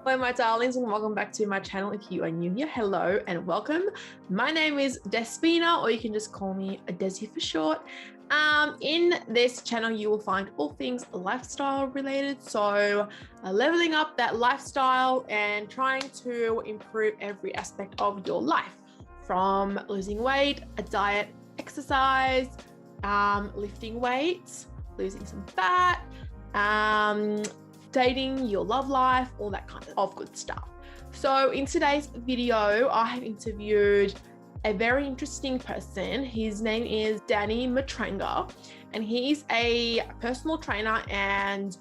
Hello, my darlings, and welcome back to my channel. If you are new here, hello and welcome. My name is Despina, or you can just call me Desi for short. In this channel, you will find all things lifestyle related. So leveling up that lifestyle and trying to improve every aspect of your life, from losing weight, a diet, exercise, lifting weights, losing some fat, dating, your love life, all that kind of good stuff. So in today's video, I have interviewed a very interesting person. His name is Danny Matranga, and he's a personal trainer and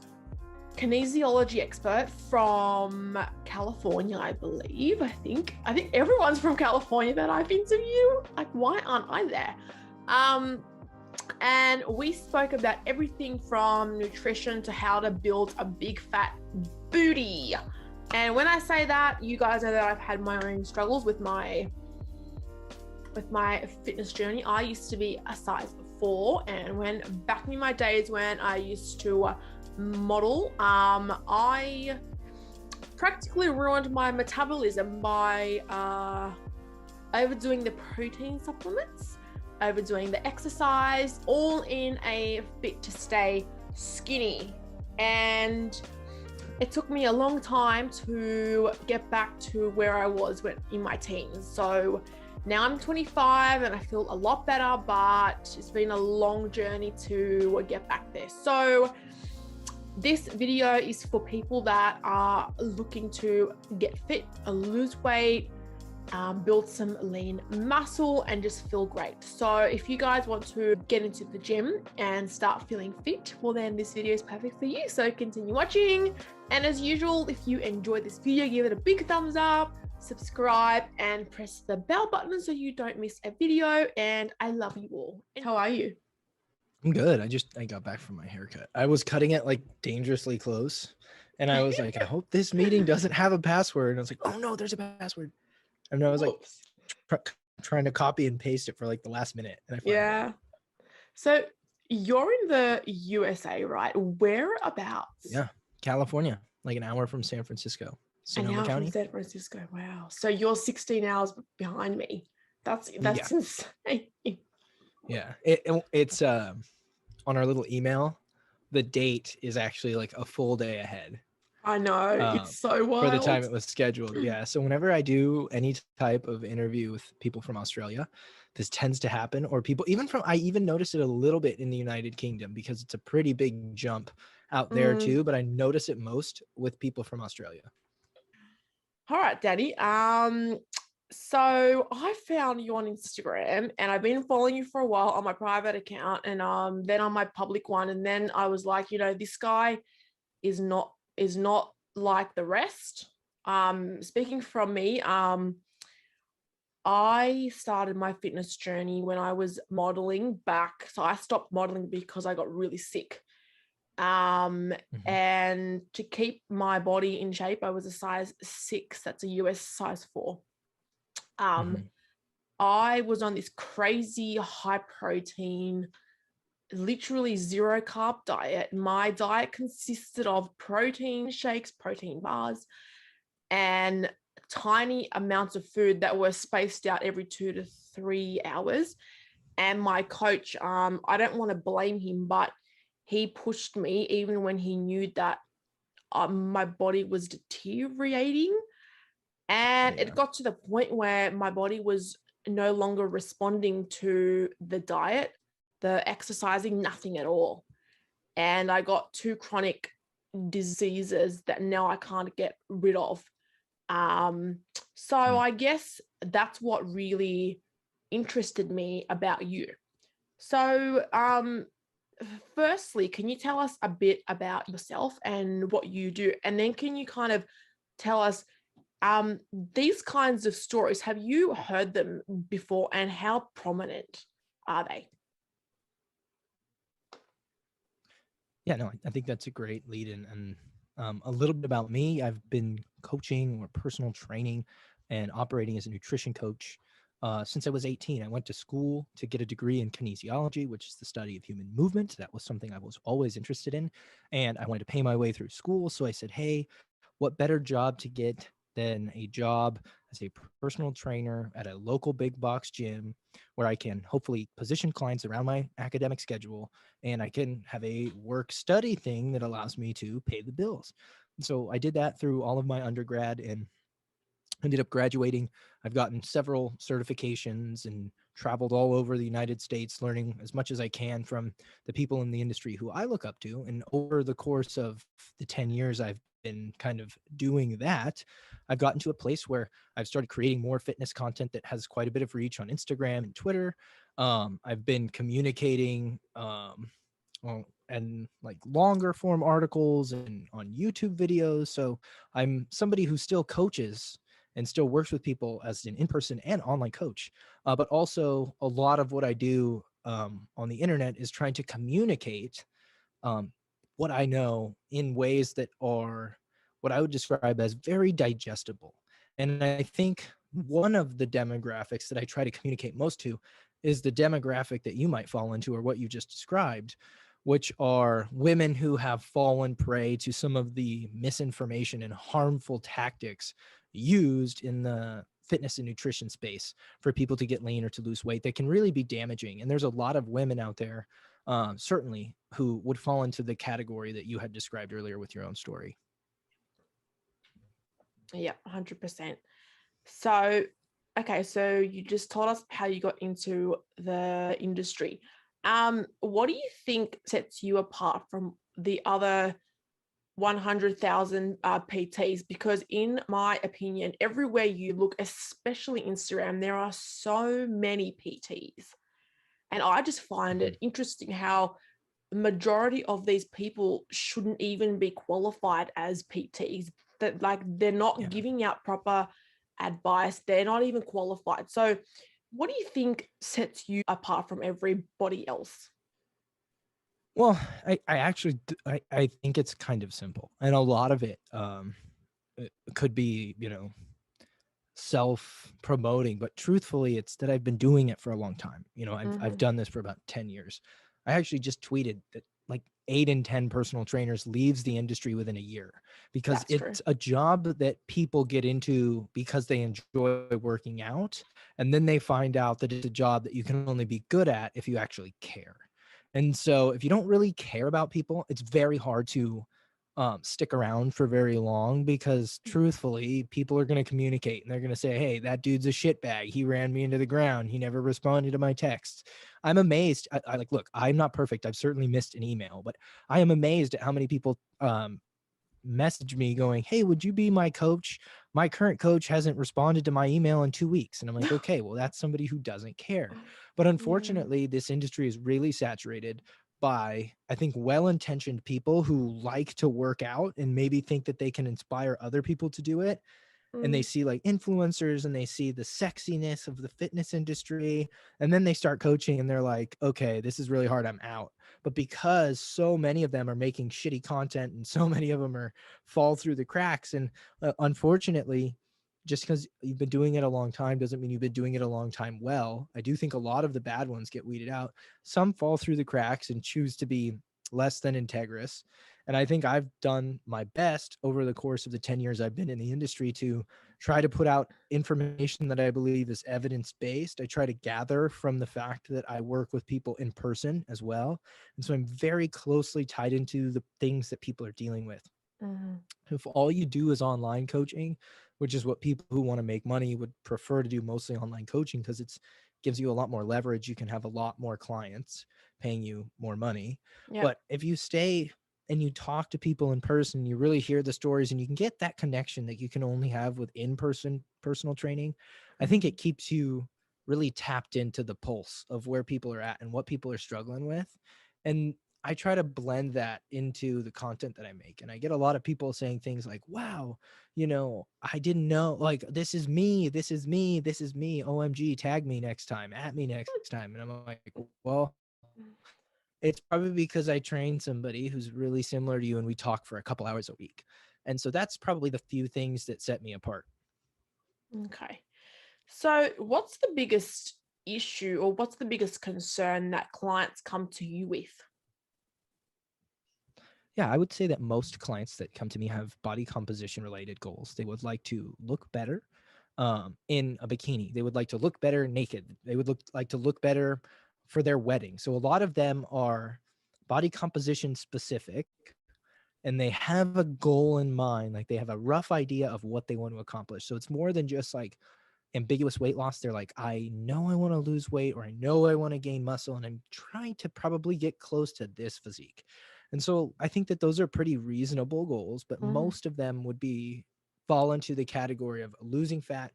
kinesiology expert from California, I believe. I think everyone's from California that I've interviewed. Like, why aren't I there? And we spoke about everything from nutrition to how to build a big fat booty. And when I say that, you guys know that I've had my own struggles with my fitness journey. I used to be a size 4, and when back in my days when I used to model, I practically ruined my metabolism by overdoing the protein supplements, overdoing the exercise, all in a fit to stay skinny. And it took me a long time to get back to where I was in my teens. So now I'm 25 and I feel a lot better, but it's been a long journey to get back there. So this video is for people that are looking to get fit, lose weight, build some lean muscle, and just feel great. So if you guys want to get into the gym and start feeling fit, well then this video is perfect for you. So continue watching. And as usual, if you enjoyed this video, give it a big thumbs up, subscribe, and press the bell button so you don't miss a video. And I love you all. How are you? I'm good. I got back from my haircut. I was cutting it like dangerously close. And I was like, I hope this meeting doesn't have a password. And I was like, oh no, there's a password. And I was like trying to copy and paste it for like the last minute. And I yeah. So you're in the USA, right? Whereabouts? Yeah, California, like an hour from San Francisco. Sonoma County. From San Francisco. Wow. So you're 16 hours behind me. That's insane. Yeah. It's on our little email. The date is actually like a full day ahead. I know, it's so wild. For the time it was scheduled. Yeah. So whenever I do any type of interview with people from Australia, this tends to happen. Or people I even noticed it a little bit in the United Kingdom because it's a pretty big jump out there too. But I notice it most with people from Australia. All right, Daddy. So I found you on Instagram, and I've been following you for a while on my private account, and then on my public one. And then I was like, this guy is not like the rest. Speaking from me, I started my fitness journey when I was modeling back. So I stopped modeling because I got really sick. And to keep my body in shape, I was a size 6. That's a US size 4. I was on this crazy high protein, literally 0 carb diet. My diet consisted of protein shakes, protein bars, and tiny amounts of food that were spaced out every 2 to 3 hours. And my coach, I don't want to blame him, but he pushed me even when he knew that my body was deteriorating. And it got to the point where my body was no longer responding to the diet, the exercising, nothing at all. And I got 2 chronic diseases that now I can't get rid of. So I guess that's what really interested me about you. So firstly, can you tell us a bit about yourself and what you do? And then can you kind of tell us these kinds of stories, have you heard them before, and how prominent are they? Yeah, no, I think that's a great lead in. And a little bit about me, I've been coaching or personal training and operating as a nutrition coach since I was 18. I went to school to get a degree in kinesiology, which is the study of human movement. That was something I was always interested in. And I wanted to pay my way through school. So I said, hey, what better job to get than a job as a personal trainer at a local big box gym where I can hopefully position clients around my academic schedule and I can have a work study thing that allows me to pay the bills. So I did that through all of my undergrad and ended up graduating. I've gotten several certifications and traveled all over the United States, learning as much as I can from the people in the industry who I look up to. And over the course of the 10 years I've been kind of doing that, I've gotten to a place where I've started creating more fitness content that has quite a bit of reach on Instagram and Twitter. I've been communicating and like longer form articles and on YouTube videos. So I'm somebody who still coaches and still works with people as an in-person and online coach. But also a lot of what I do on the internet is trying to communicate um, what I know in ways that are what I would describe as very digestible. And I think one of the demographics that I try to communicate most to is the demographic that you might fall into or what you just described, which are women who have fallen prey to some of the misinformation and harmful tactics used in the fitness and nutrition space for people to get lean or to lose weight that can really be damaging. And there's a lot of women out there, certainly, who would fall into the category that you had described earlier with your own story. Yeah, 100%. So, okay, so you just told us how you got into the industry. What do you think sets you apart from the other 100,000 PTs? Because in my opinion, everywhere you look, especially Instagram, there are so many PTs. And I just find Mhm. it interesting how the majority of these people shouldn't even be qualified as PTs. That like they're not Yeah. giving out proper advice. They're not even qualified. So what do you think sets you apart from everybody else? Well, I actually, I think it's kind of simple. And a lot of it could be, self promoting, but truthfully it's that I've been doing it for a long time. I've Hmm. done this for about 10 years. I actually just tweeted that like 8 in 10 personal trainers leaves the industry within a year because That's true. it's a job that people get into because they enjoy working out, and then they find out that it's a job that you can only be good at if you actually care. And so if you don't really care about people, it's very hard to stick around for very long because truthfully, people are going to communicate and they're going to say, hey, that dude's a shitbag. He ran me into the ground. He never responded to my texts. I'm amazed. I like, look, I'm not perfect. I've certainly missed an email, but I am amazed at how many people message me going, hey, would you be my coach? My current coach hasn't responded to my email in 2 weeks. And I'm like, okay, well, that's somebody who doesn't care. But Yeah. unfortunately, this industry is really saturated by, I think, well-intentioned people who like to work out and maybe think that they can inspire other people to do it, and they Mm. see like influencers and they see the sexiness of the fitness industry, and then they start coaching and they're like, okay, this is really hard, I'm out. But because so many of them are making shitty content and so many of them are fall through the cracks, and unfortunately, just because you've been doing it a long time doesn't mean you've been doing it a long time well. I do think a lot of the bad ones get weeded out. Some fall through the cracks and choose to be less than integrous. And I think I've done my best over the course of the 10 years I've been in the industry to try to put out information that I believe is evidence based. I try to gather from the fact that I work with people in person as well. And so I'm very closely tied into the things that people are dealing with. Mhm. If all you do is online coaching, which is what people who want to make money would prefer to do, mostly online coaching, because it's gives you a lot more leverage. You can have a lot more clients paying you more money. Yep. But if you stay and you talk to people in person, you really hear the stories and you can get that connection that you can only have with in-person personal training. I think Mhm. it keeps you really tapped into the pulse of where people are at and what people are struggling with. And I try to blend that into the content that I make. And I get a lot of people saying things like, wow, I didn't know, like, this is me, this is me, this is me. OMG, tag me next time, at me next time. And I'm like, well, it's probably because I trained somebody who's really similar to you and we talk for a couple hours a week. And so that's probably the few things that set me apart. Okay. So, what's the biggest issue or what's the biggest concern that clients come to you with? Yeah, I would say that most clients that come to me have body composition related goals. They would like to look better in a bikini. They would like to look better naked. They would like to look better for their wedding. So a lot of them are body composition specific, and they have a goal in mind. Like they have a rough idea of what they want to accomplish. So it's more than just like ambiguous weight loss. They're like, I know I want to lose weight, or I know I want to gain muscle, and I'm trying to probably get close to this physique. And so I think that those are pretty reasonable goals, but Mm, most of them would be fall into the category of losing fat,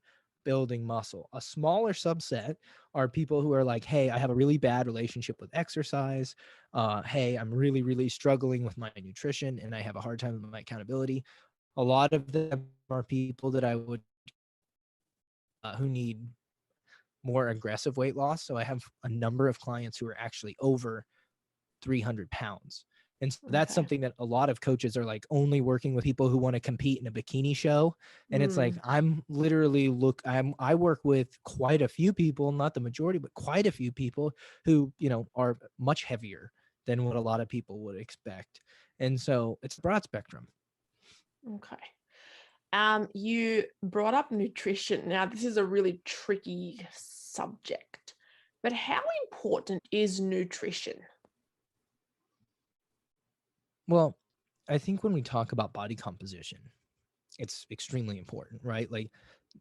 building muscle. A smaller subset are people who are like, hey, I have a really bad relationship with exercise. Hey, I'm really, really struggling with my nutrition and I have a hard time with my accountability. A lot of them are people that I would who need more aggressive weight loss. So I have a number of clients who are actually over 300 pounds. And so that's okay. something that a lot of coaches are like only working with people who want to compete in a bikini show. And it's like, Mm, I'm literally I work with quite a few people, not the majority, but quite a few people who, are much heavier than what a lot of people would expect. And so it's a broad spectrum. okay. You brought up nutrition. Now, this is a really tricky subject, but how important is nutrition? Well, I think when we talk about body composition, it's extremely important, right? Like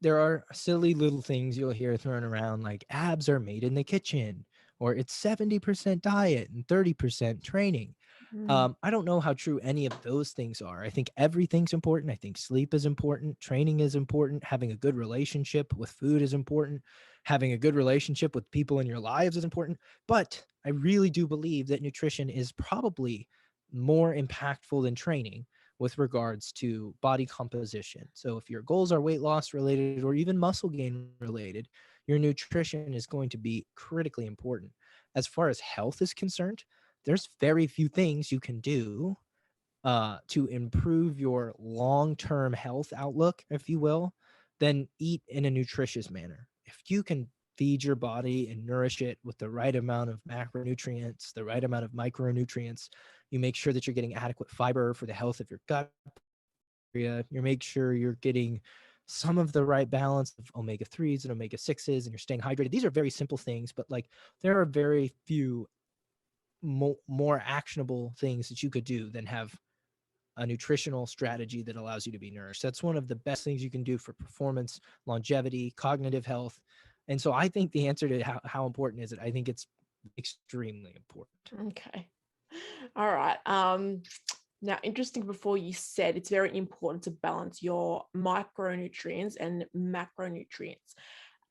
there are silly little things you'll hear thrown around like abs are made in the kitchen, or it's 70% diet and 30% training. Mm, I don't know how true any of those things are. I think everything's important. I think sleep is important. Training is important. Having a good relationship with food is important. Having a good relationship with people in your lives is important. But I really do believe that nutrition is probably more impactful than training with regards to body composition. So if your goals are weight loss related or even muscle gain related, your nutrition is going to be critically important. As far as health is concerned, there's very few things you can do to improve your long-term health outlook, if you will, than eat in a nutritious manner. If you can feed your body and nourish it with the right amount of macronutrients, the right amount of micronutrients, you make sure that you're getting adequate fiber for the health of your gut area, you make sure you're getting some of the right balance of omega-3s and omega-6s and you're staying hydrated. These are very simple things, but like there are very few more actionable things that you could do than have a nutritional strategy that allows you to be nourished. That's one of the best things you can do for performance, longevity, cognitive health. And so I think the answer to how important is it, I think it's extremely important. okay. All right. Now, interesting, before you said it's very important to balance your micronutrients and macronutrients.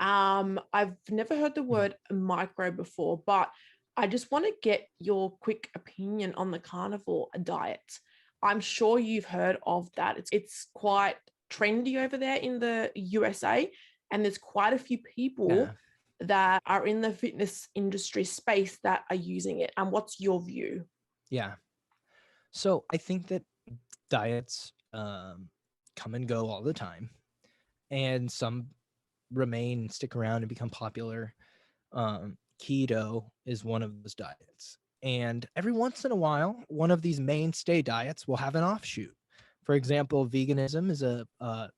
I've never heard the Mhm. word micro before, but I just want to get your quick opinion on the carnivore diet. I'm sure you've heard of that. It's quite trendy over there in the USA, and there's quite a few people Yeah. that are in the fitness industry space that are using it. And what's your view? Yeah. So I think that diets come and go all the time, and some remain, stick around, and become popular. Keto is one of those diets. And every once in a while, one of these mainstay diets will have an offshoot. For example, veganism is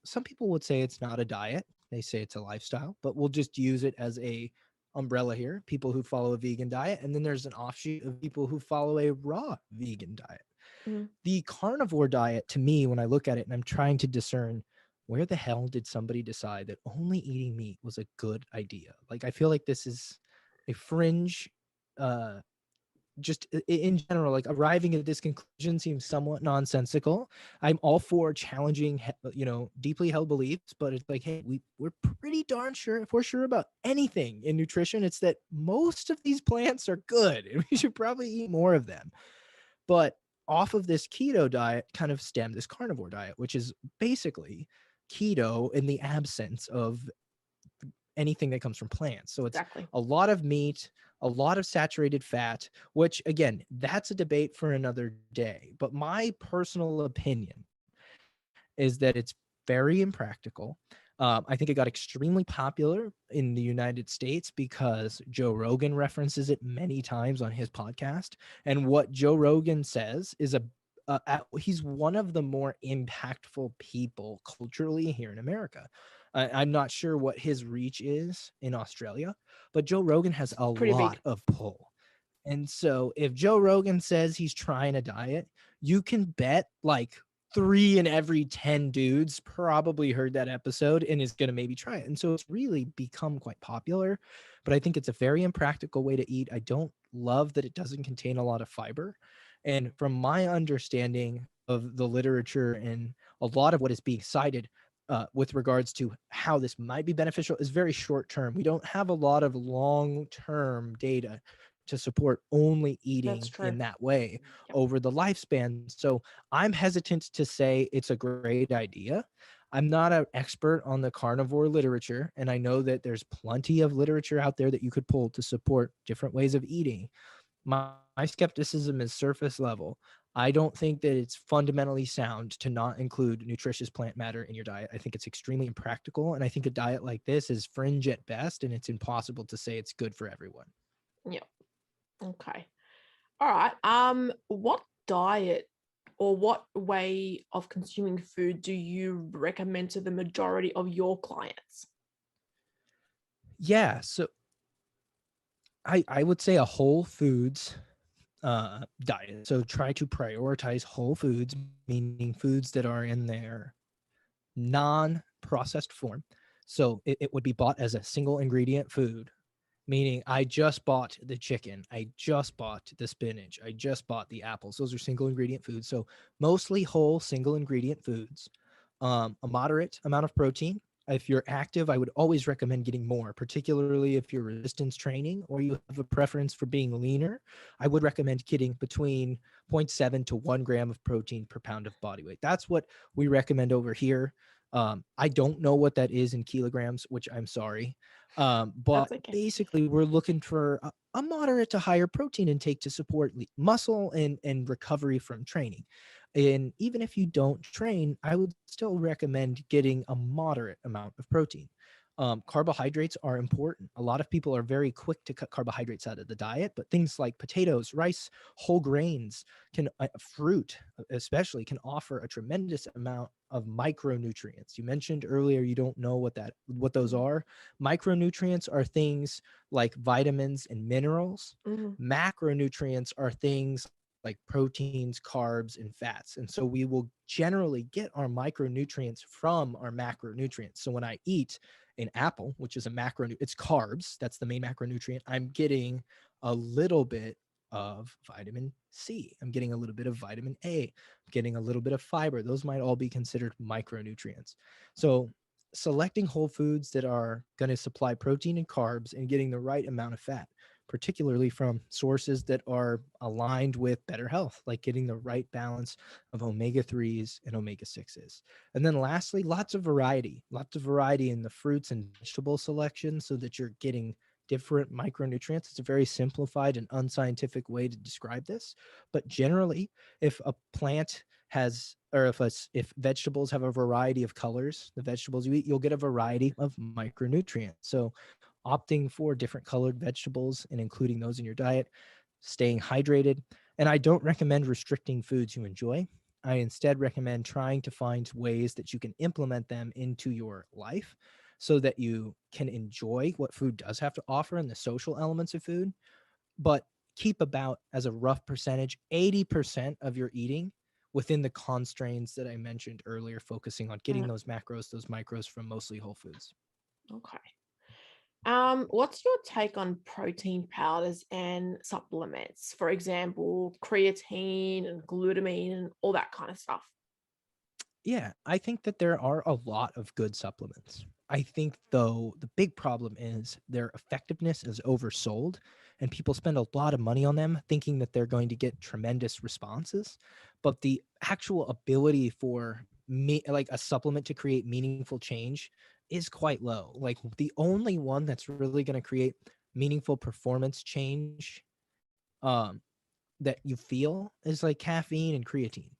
some people would say it's not a diet. They say it's a lifestyle, but we'll just use it as a umbrella here. People who follow a vegan diet. And then there's an offshoot of people who follow a raw vegan diet. Mm, The carnivore diet, to me, when I look at it and I'm trying to discern where the hell did somebody decide that only eating meat was a good idea? Like, I feel like this is a fringe, uh, just in general, like arriving at this conclusion seems somewhat nonsensical. I'm all for challenging, deeply held beliefs, but it's like, hey, we're pretty darn sure, if we're sure about anything in nutrition, it's that most of these plants are good and we should probably eat more of them. But off of this keto diet kind of stemmed this carnivore diet, which is basically keto in the absence of anything that comes from plants. So it's exactly. a lot of meat, a lot of saturated fat, which again, that's a debate for another day. But my personal opinion is that it's very impractical. I think it got extremely popular in the United States because Joe Rogan references it many times on his podcast. And what Joe Rogan says is he's one of the more impactful people culturally here in America. I'm not sure what his reach is in Australia, but Joe Rogan has It's a pretty big. lot of pull. And so if Joe Rogan says he's trying a diet, you can bet like 3 in every 10 dudes probably heard that episode and is going to maybe try it. And so it's really become quite popular, but I think it's a very impractical way to eat. I don't love that it doesn't contain a lot of fiber. And from my understanding of the literature and a lot of what is being cited with regards to how this might be beneficial is very short term. We don't have a lot of long term data to support only That's eating true. in that way Yep. over the lifespan. So I'm hesitant to say it's a great idea. I'm not an expert on the carnivore literature, and I know that there's plenty of literature out there that you could pull to support different ways of eating. My skepticism is surface level. I don't think that it's fundamentally sound to not include nutritious plant matter in your diet. I think it's extremely impractical, and I think a diet like this is fringe at best, and it's impossible to say it's good for everyone. Yep. Okay. All right. What diet or what way of consuming food do you recommend to the majority of your clients? Yeah, so I would say a whole foods diet. So try to prioritize whole foods, meaning foods that are in their non-processed form. So it would be bought as a single ingredient food, meaning I just bought the chicken, I just bought the spinach, I just bought the apples. Those are single ingredient foods. So mostly whole single ingredient foods, a moderate amount of protein. If you're active, I would always recommend getting more, particularly if you're resistance training or you have a preference for being leaner. I would recommend getting between zero point 0.7 to 1 gram of protein per pound of body weight. That's what we recommend over here. I don't know what that is in kilograms, which I'm sorry. But That's okay. basically, we're looking for a moderate to higher protein intake to support muscle and recovery from training. And even if you don't train, I would still recommend getting a moderate amount of protein. Carbohydrates are important. A lot of people are very quick to cut carbohydrates out of the diet, but things like potatoes, rice, whole grains, fruit especially can offer a tremendous amount of micronutrients. You mentioned earlier you don't know what those Mm-hmm. are. Micronutrients are things like vitamins and minerals. Mm-hmm. Macronutrients are things like proteins, carbs, and fats. And so we will generally get our micronutrients from our macronutrients. So when I eat an apple, which is a it's carbs, that's the main macronutrient, I'm getting a little bit of vitamin C. I'm getting a little bit of vitamin A, I'm getting a little bit of fiber. Those might all be considered micronutrients. So selecting whole foods that are going to supply protein and carbs and getting the right amount of fat, particularly from sources that are aligned with better health, like getting the right balance of omega 3s and omega 6s. And then lastly, lots of variety in the fruits and vegetable selection so that you're getting different micronutrients. It's a very simplified and unscientific way to describe this. But generally, if a plant has, or if vegetables have a variety of colors, the vegetables you eat, you'll get a variety of micronutrients. So opting for different colored vegetables and including those in your diet, staying hydrated. And I don't recommend restricting foods you enjoy. I instead recommend trying to find ways that you can implement them into your life so that you can enjoy what food does have to offer and the social elements of food, but keep about, as a rough percentage, 80% of your eating within the constraints that I mentioned earlier, focusing on getting Mm, those macros, those micros from mostly whole foods. okay. What's your take on protein powders and supplements? For example, creatine and glutamine and all that kind of stuff. Yeah, I think that there are a lot of good supplements. I think, though, the big problem is their effectiveness is oversold, and people spend a lot of money on them thinking that they're going to get tremendous responses. But the actual ability for me, like a supplement to create meaningful change, is quite low. Like the only one that's really going to create meaningful performance change um, that you feel is like caffeine and creatine,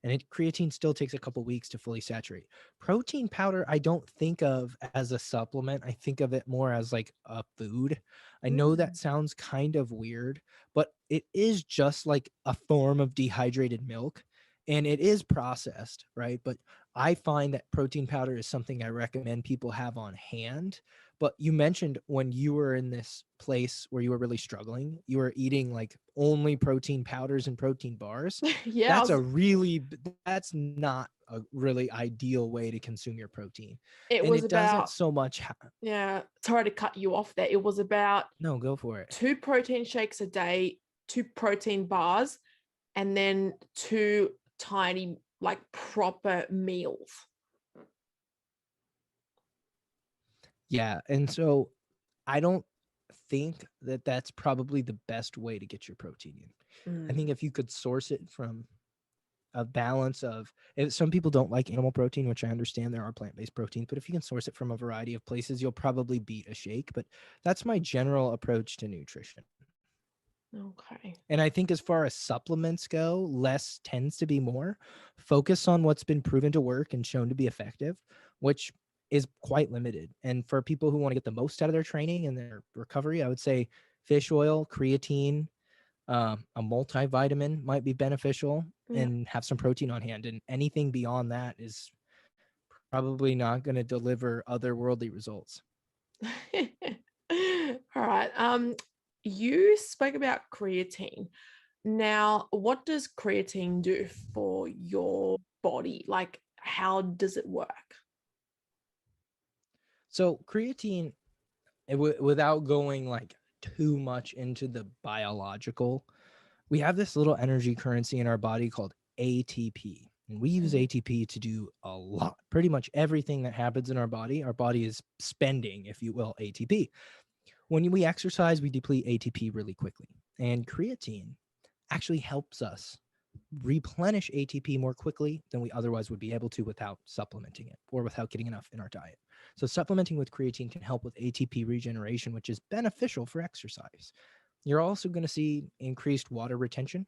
and creatine still takes a couple weeks to fully saturate. Protein powder, I don't think of as a supplement. I think of it more as like a food. I know that Mm, sounds kind of weird, but it is just like a form of dehydrated milk. and it is processed, right? But I find that protein powder is something I recommend people have on hand. But you mentioned when you were in this place where you were really struggling, you were eating like only protein powders and protein bars. Yeah, That's a really, that's not a really ideal way to consume your protein. it And was it doesn't about, so much, yeah, sorry to cut you off there. It was about no, go for it. 2 protein shakes a day, 2 protein bars, and then 2 tiny, like proper meals. Yeah. And so I don't think that that's probably the best way to get your protein in. I think if you could source it from a balance of, some people don't like animal protein, which I understand, there are plant-based proteins, but if you can source it from a variety of places, you'll probably beat a shake. But that's my general approach to nutrition. Okay. And I think as far as supplements go, less tends to be more. Focus on what's been proven to work and shown to be effective, which is quite limited. And for people who want to get the most out of their training and their recovery, I would say fish oil, creatine, a multivitamin might be beneficial, Yeah. and have some protein on hand. And anything beyond that is probably not going to deliver otherworldly results. All right. You spoke about creatine. Now, what does creatine do for your body? Like, how does it work? So creatine, without going like too much into the biological, we have this little energy currency in our body called ATP. And we use Mhm. ATP to do a lot. Pretty much everything that happens in our body is spending, if you will, ATP. When we exercise, we deplete ATP really quickly. And creatine actually helps us replenish ATP more quickly than we otherwise would be able to without supplementing it or without getting enough in our diet. So supplementing with creatine can help with ATP regeneration, which is beneficial for exercise. You're also going to see increased water retention,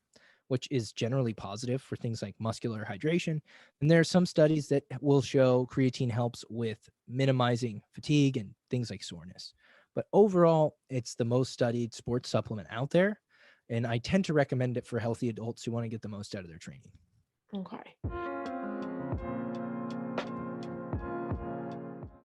which is generally positive for things like muscular hydration. And there are some studies that will show creatine helps with minimizing fatigue and things like soreness. But overall, it's the most studied sports supplement out there. And I tend to recommend it for healthy adults who want to get the most out of their training. Okay.